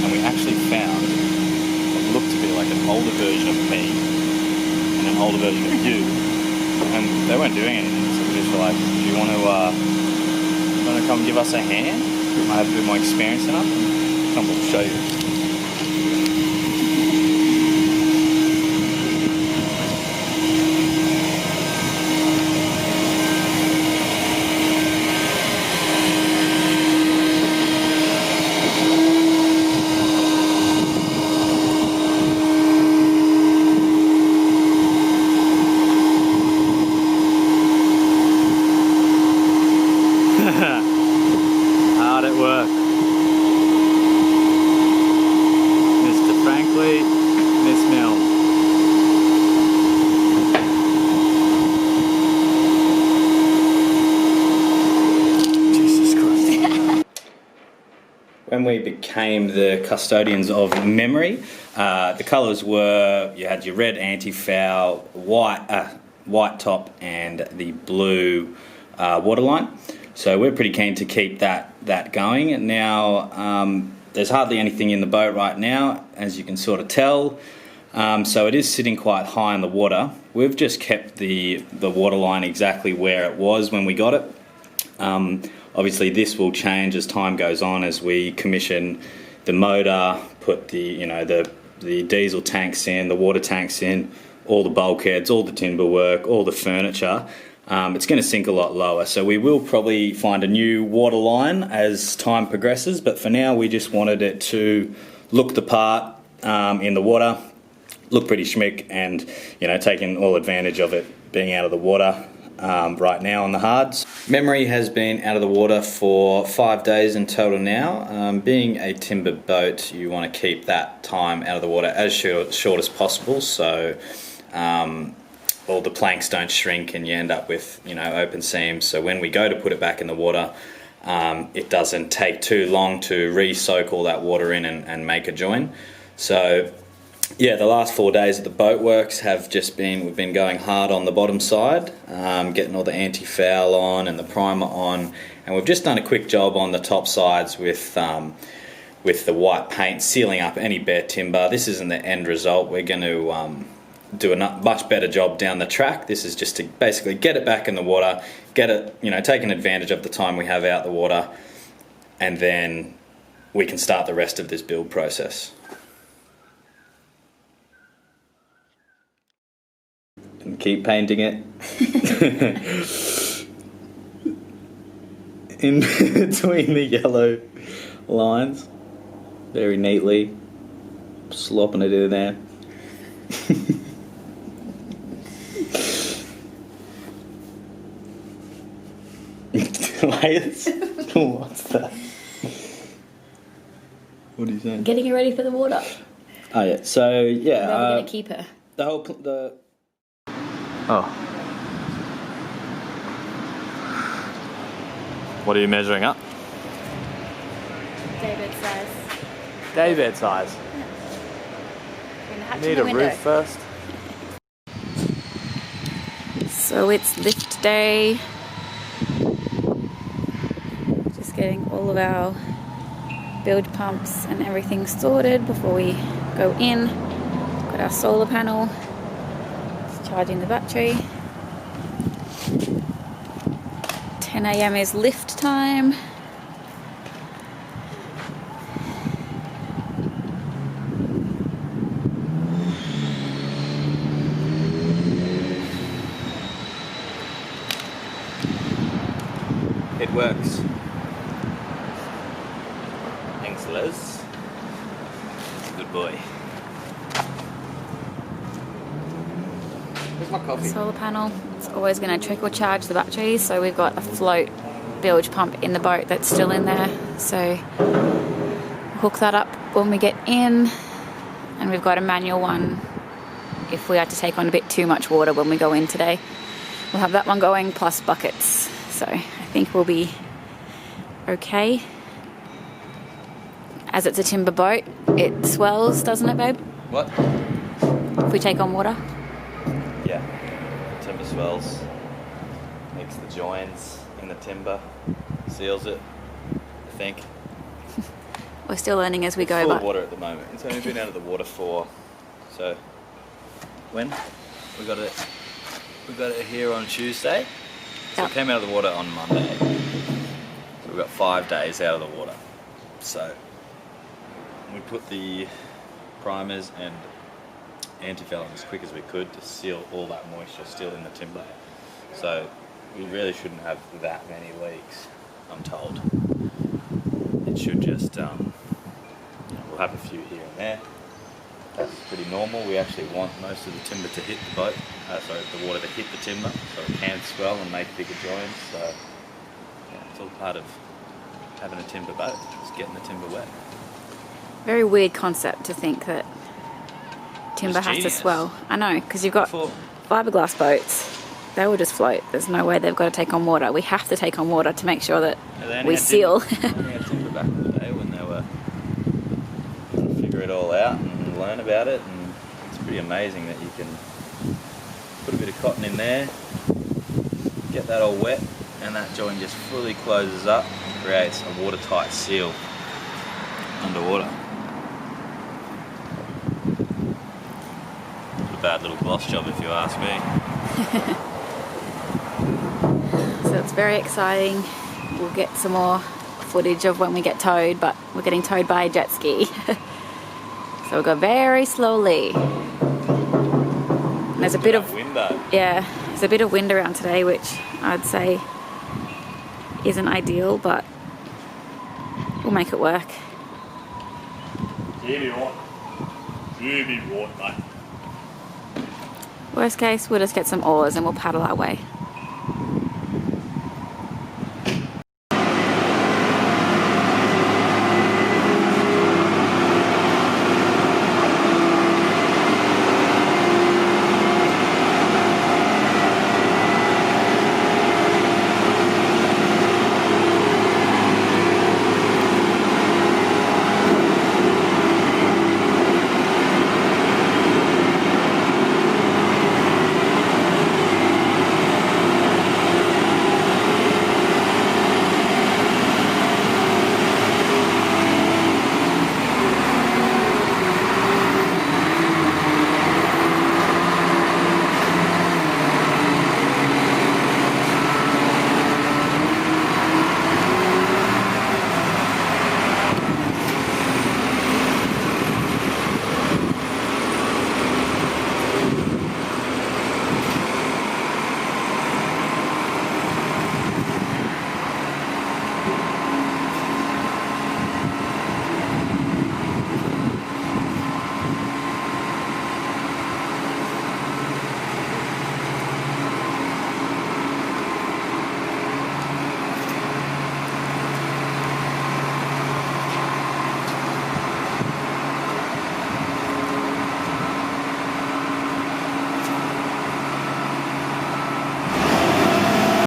and we actually found what looked to be like an older version of me and an older version of you, and they weren't doing anything. So we just were like, "Do you want to come give us a hand? I have a bit more experience than us. Come, we'll show you." Hard at work. Mr. Frankly, Miss Mill. Jesus Christ. When we became the custodians of memory, the colours were, you had your red anti-foul, white top and the blue waterline. So we're pretty keen to keep that going. Now, there's hardly anything in the boat right now, as you can sort of tell. So it is sitting quite high in the water. We've just kept the waterline exactly where it was when we got it. Obviously, this will change as time goes on, as we commission the motor, put the diesel tanks in, the water tanks in, all the bulkheads, all the timber work, all the furniture. It's going to sink a lot lower, so we will probably find a new water line as time progresses, but for now we just wanted it to look the part in the water, look pretty shmick, and taking all advantage of it being out of the water right now on the hards. Memory has been out of the water for 5 days in total now. Being a timber boat, you want to keep that time out of the water as short as possible, so all the planks don't shrink and you end up with open seams. So when we go to put it back in the water, it doesn't take too long to re-soak all that water in and make a join. So yeah, the last 4 days of the boat works we've been going hard on the bottom side, getting all the anti-foul on and the primer on, and we've just done a quick job on the top sides with the white paint, sealing up any bare timber. This isn't the end result. We're going to do a much better job down the track. This is just to basically get it back in the water, get it, taking advantage of the time we have out the water, and then we can start the rest of this build process. And keep painting it in between the yellow lines, very neatly, slopping it in there. What's that? What are you saying? Getting her ready for the water. Oh yeah. So yeah. We're going to keep her. Oh. What are you measuring up? Daybed size. Daybed size. Need a roof first. So it's lift day. Just getting all of our bilge pumps and everything sorted before we go in. Got our solar panel. Just charging the battery. 10 a.m. is lift time. It works. Thanks, Liz. Good boy. Where's my coffee? Solar panel. It's always going to trickle charge the batteries, so we've got a float bilge pump in the boat that's still in there. So hook that up when we get in, and we've got a manual one if we had to take on a bit too much water when we go in today. We'll have that one going plus buckets. So I think we'll be okay. As it's a timber boat, it swells, doesn't it, babe? What? If we take on water? Yeah. Timber swells. Makes the joins in the timber. Seals it, I think. We're still learning as we go. Full But of water at the moment. It's only been out of the water for, so when we got it here on Tuesday. So Yep. it came out of the water on Monday. So we've got 5 days out of the water. So we put the primers and anti-foul on as quick as we could to seal all that moisture still in the timber. So we really shouldn't have that many leaks, I'm told. It should just, we'll have a few here and there. That's pretty normal. We actually want most of the timber to hit the boat, the water to hit the timber, so it can swell and make bigger joins. So yeah, it's all part of having a timber boat, just getting the timber wet. very weird concept to think that timber has to genius. swell. I know, because you've got For- fiberglass boats. They will just float. There's no way they've got to take on water. We have to take on water to make sure that Yeah, they only we had seal. Timber, they only had timber back in the day when they were trying to figure it all out and learn about it, and it's pretty amazing that you can put a bit of cotton in there, get that all wet, and that joint just fully closes up and creates a watertight seal underwater. It's a bad little gloss job if you ask me. So it's very exciting. We'll get some more footage of when we get towed, but we're getting towed by a jet ski. So we'll go very slowly. And there's a bit of wind though. yeah, there's a bit of wind around today, which I'd say isn't ideal, but we'll make it work. You be right, mate. Worst case, we'll just get some oars and we'll paddle our way.